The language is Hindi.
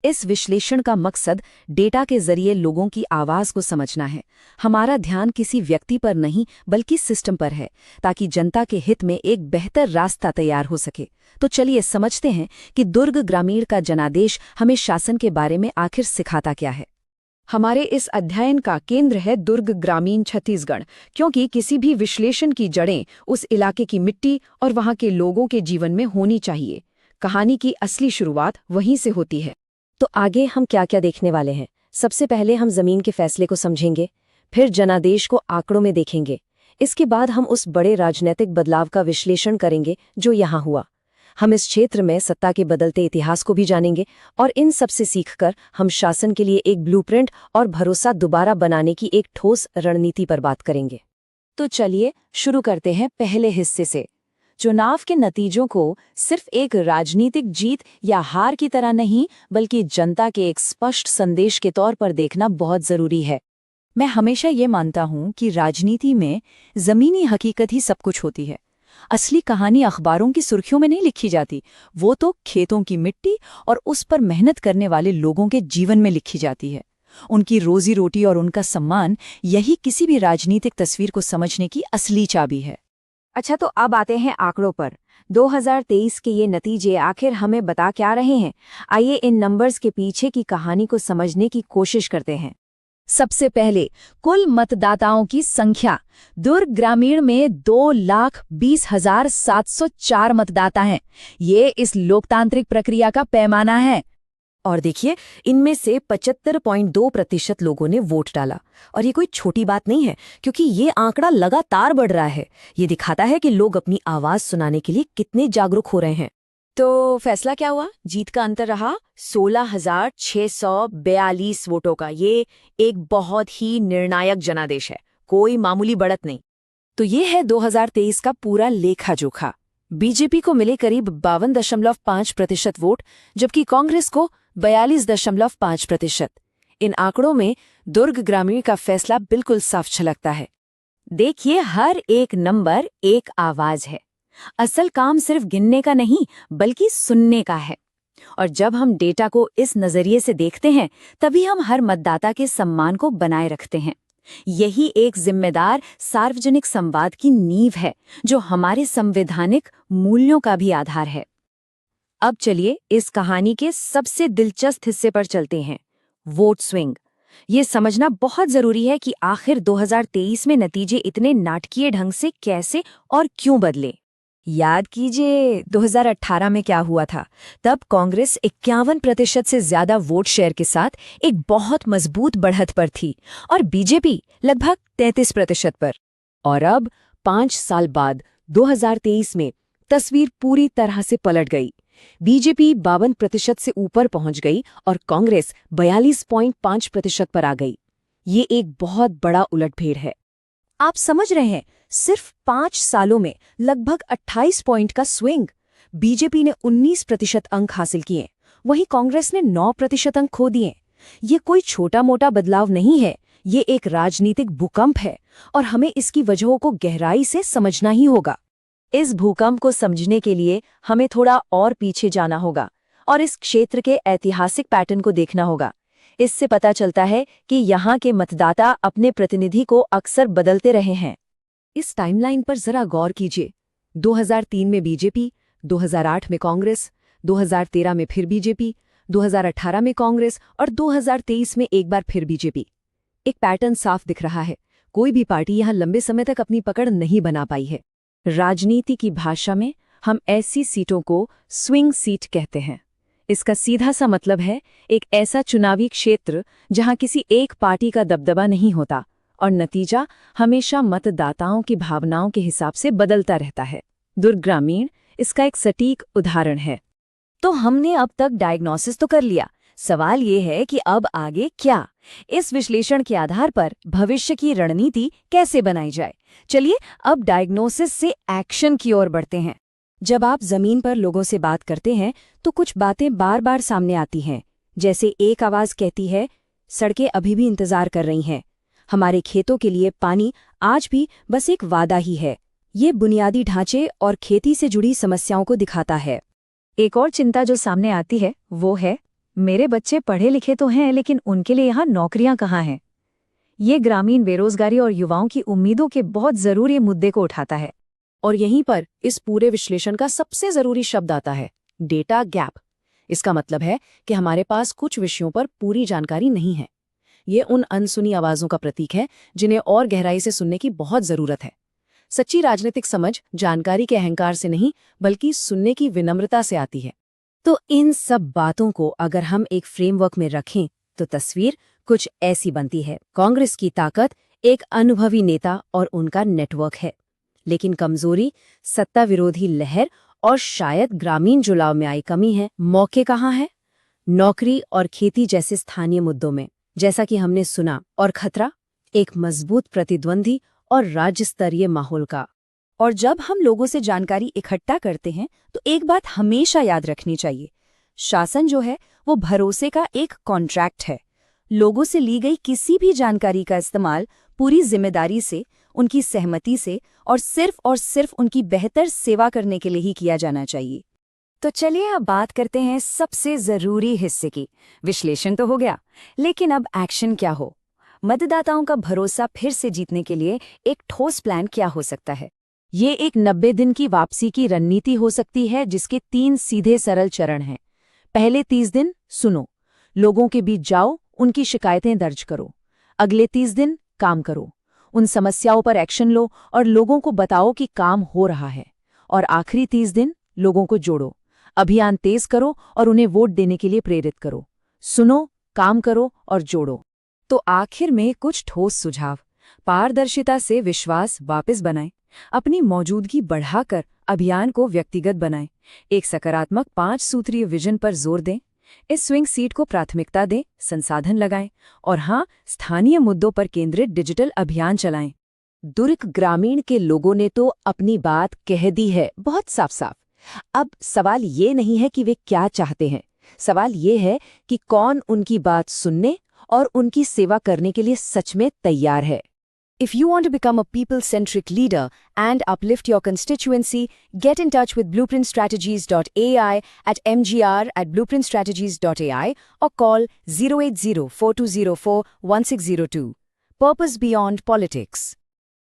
इस विश्लेषण का मकसद डेटा के जरिए लोगों की आवाज को समझना है। हमारा ध्यान किसी व्यक्ति पर नहीं बल्कि सिस्टम पर है, ताकि जनता के हित में एक बेहतर रास्ता तैयार हो सके। तो चलिए समझते हैं कि दुर्ग ग्रामीण का जनादेश हमें शासन के बारे में आखिर सिखाता क्या है। हमारे इस अध्ययन का केंद्र है दुर्ग ग्रामीण छत्तीसगढ़, क्योंकि किसी भी विश्लेषण की जड़ें उस इलाके की मिट्टी और वहां के लोगों के जीवन में होनी चाहिए। कहानी की असली शुरुआत वहीं से होती है। तो आगे हम क्या क्या देखने वाले हैं? सबसे पहले हम जमीन के फैसले को समझेंगे, फिर जनादेश को आंकड़ों में देखेंगे। इसके बाद हम उस बड़े राजनीतिक बदलाव का विश्लेषण करेंगे जो यहाँ हुआ। हम इस क्षेत्र में सत्ता के बदलते इतिहास को भी जानेंगे और इन सब से सीखकर हम शासन के लिए एक ब्लूप्रिंट और भरोसा दोबारा बनाने की एक ठोस रणनीति पर बात करेंगे। तो चलिए शुरू करते हैं पहले हिस्से से। चुनाव के नतीजों को सिर्फ एक राजनीतिक जीत या हार की तरह नहीं, बल्कि जनता के एक स्पष्ट संदेश के तौर पर देखना बहुत जरूरी है। मैं हमेशा ये मानता हूँ कि राजनीति में जमीनी हकीकत ही सब कुछ होती है। असली कहानी अखबारों की सुर्खियों में नहीं लिखी जाती, वो तो खेतों की मिट्टी और उस पर मेहनत करने वाले लोगों के जीवन में लिखी जाती है। उनकी रोजी रोटी और उनका सम्मान, यही किसी भी राजनीतिक तस्वीर को समझने की असली चाबी है। अच्छा, तो अब आते हैं आंकड़ों पर। 2023 के ये नतीजे आखिर हमें बता क्या रहे हैं? आइए इन नंबर्स के पीछे की कहानी को समझने की कोशिश करते हैं। सबसे पहले कुल मतदाताओं की संख्या। दुर्ग ग्रामीण में 2,20,704 मतदाता हैं। ये इस लोकतांत्रिक प्रक्रिया का पैमाना है। और देखिए, इनमें से 75.2% लोगों ने वोट डाला। और ये कोई छोटी बात नहीं है, क्योंकि ये आंकड़ा लगातार बढ़ रहा है। ये दिखाता है कि लोग अपनी आवाज सुनाने के लिए कितने जागरूक हो रहे हैं। तो फैसला क्या हुआ? जीत का अंतर रहा 16,642 वोटों का। ये एक बहुत ही निर्णायक जनादेश है, कोई मामूली बढ़त नहीं। तो ये है 2023 का पूरा लेखा जोखा। बीजेपी को मिले करीब 52.5% वोट, जबकि कांग्रेस को 42.5%। इन आंकड़ों में दुर्ग ग्रामीण का फैसला बिल्कुल साफ झलकता है। देखिए, हर एक नंबर एक आवाज है। असल काम सिर्फ गिनने का नहीं, बल्कि सुनने का है। और जब हम डेटा को इस नजरिए से देखते हैं, तभी हम हर मतदाता के सम्मान को बनाए रखते हैं। यही एक जिम्मेदार सार्वजनिक संवाद की नींव है, जो हमारे संवैधानिक मूल्यों का भी आधार है। अब चलिए इस कहानी के सबसे दिलचस्प हिस्से पर चलते हैं, वोट स्विंग। ये समझना बहुत जरूरी है कि आखिर 2023 में नतीजे इतने नाटकीय ढंग से कैसे और क्यों बदले। याद कीजिए 2018 में क्या हुआ था। तब कांग्रेस 51% से ज्यादा वोट शेयर के साथ एक बहुत मजबूत बढ़त पर थी और बीजेपी लगभग 33% पर। और अब 5 साल बाद 2023 में तस्वीर पूरी तरह से पलट गई। बीजेपी 52% से ऊपर पहुंच गई और कांग्रेस 42.5% पर आ गई। ये एक बहुत बड़ा उलटफेर है। आप समझ रहे हैं, सिर्फ 5 सालों में लगभग 28 पॉइंट का स्विंग। बीजेपी ने 19% अंक हासिल किए, वहीं कांग्रेस ने 9% अंक खो दिए। ये कोई छोटा मोटा बदलाव नहीं है, ये एक राजनीतिक भूकंप है और हमें इसकी वजहों को गहराई से समझना ही होगा। इस भूकंप को समझने के लिए हमें थोड़ा और पीछे जाना होगा और इस क्षेत्र के ऐतिहासिक पैटर्न को देखना होगा। इससे पता चलता है कि यहाँ के मतदाता अपने प्रतिनिधि को अक्सर बदलते रहे हैं। इस टाइमलाइन पर जरा गौर कीजिए। 2003 में बीजेपी, 2008 में कांग्रेस, 2013 में फिर बीजेपी, 2018 में कांग्रेस और 2023 में एक बार फिर बीजेपी। एक पैटर्न साफ दिख रहा है, कोई भी पार्टी यहाँ लंबे समय तक अपनी पकड़ नहीं बना पाई है। राजनीति की भाषा में हम ऐसी सीटों को स्विंग सीट कहते हैं। इसका सीधा सा मतलब है एक ऐसा चुनावी क्षेत्र जहां किसी एक पार्टी का दबदबा नहीं होता और नतीजा हमेशा मतदाताओं की भावनाओं के हिसाब से बदलता रहता है। दुर्ग ग्रामीण इसका एक सटीक उदाहरण है। तो हमने अब तक डायग्नोसिस तो कर लिया, सवाल ये है कि अब आगे क्या? इस विश्लेषण के आधार पर भविष्य की रणनीति कैसे बनाई जाए? चलिए अब डायग्नोसिस से एक्शन की ओर बढ़ते हैं। जब आप जमीन पर लोगों से बात करते हैं तो कुछ बातें बार बार सामने आती हैं। जैसे एक आवाज कहती है, सड़कें अभी भी इंतजार कर रही हैं, हमारे खेतों के लिए पानी आज भी बस एक वादा ही है। ये बुनियादी ढांचे और खेती से जुड़ी समस्याओं को दिखाता है। एक और चिंता जो सामने आती है वो है मेरे बच्चे पढ़े लिखे तो हैं, लेकिन उनके लिए यहाँ नौकरियां कहाँ हैं? ये ग्रामीण बेरोजगारी और युवाओं की उम्मीदों के बहुत जरूरी मुद्दे को उठाता है। और यहीं पर इस पूरे विश्लेषण का सबसे जरूरी शब्द आता है, डेटा गैप। इसका मतलब है कि हमारे पास कुछ विषयों पर पूरी जानकारी नहीं है। ये उन अनसुनी आवाजों का प्रतीक है जिन्हें और गहराई से सुनने की बहुत जरूरत है। सच्ची राजनीतिक समझ जानकारी के अहंकार से नहीं, बल्कि सुनने की विनम्रता से आती है। तो इन सब बातों को अगर हम एक फ्रेमवर्क में रखें तो तस्वीर कुछ ऐसी बनती है। कांग्रेस की ताकत एक अनुभवी नेता और उनका नेटवर्क है, लेकिन कमजोरी सत्ता विरोधी लहर और शायद ग्रामीण जुड़ाव में आई कमी है। मौके कहाँ है? नौकरी और खेती जैसे स्थानीय मुद्दों में, जैसा कि हमने सुना। और खतरा एक मजबूत प्रतिद्वंदी और राज्य स्तरीय माहौल का। और जब हम लोगों से जानकारी इकट्ठा करते हैं तो एक बात हमेशा याद रखनी चाहिए, शासन जो है वो भरोसे का एक कॉन्ट्रैक्ट है। लोगों से ली गई किसी भी जानकारी का इस्तेमाल पूरी जिम्मेदारी से, उनकी सहमति से और सिर्फ उनकी बेहतर सेवा करने के लिए ही किया जाना चाहिए। तो चलिए अब बात करते हैं सबसे जरूरी हिस्से की। विश्लेषण तो हो गया, लेकिन अब एक्शन क्या हो? मतदाताओं का भरोसा फिर से जीतने के लिए एक ठोस प्लान क्या हो सकता है? ये एक 90 दिन की वापसी की रणनीति हो सकती है, जिसके 3 सीधे सरल चरण हैं। पहले 30 दिन सुनो, लोगों के बीच जाओ, उनकी शिकायतें दर्ज करो। अगले 30 दिन काम करो, उन समस्याओं पर एक्शन लो और लोगों को बताओ कि काम हो रहा है। और आखिरी 30 दिन लोगों को जोड़ो, अभियान तेज करो और उन्हें वोट देने के लिए प्रेरित करो। सुनो, काम करो और जोड़ो। तो आखिर में कुछ ठोस सुझाव। पारदर्शिता से विश्वास वापस बनाएं, अपनी मौजूदगी बढ़ाकर अभियान को व्यक्तिगत बनाएं, एक सकारात्मक 5 सूत्रीय विजन पर जोर दें, इस स्विंग सीट को प्राथमिकता दें, संसाधन लगाएं और हाँ, स्थानीय मुद्दों पर केंद्रित डिजिटल अभियान चलाएं। दुर्ग ग्रामीण के लोगों ने तो अपनी बात कह दी है बहुत साफ साफ। अब सवाल ये नहीं है कि वे क्या चाहते हैं, सवाल ये है कि कौन उनकी बात सुनने और उनकी सेवा करने के लिए सच में तैयार है। If you want to become a people-centric leader and uplift your constituency, get in touch with blueprintstrategies.ai at mgr@blueprintstrategies.ai or call 080-4204-1602. Purpose Beyond Politics.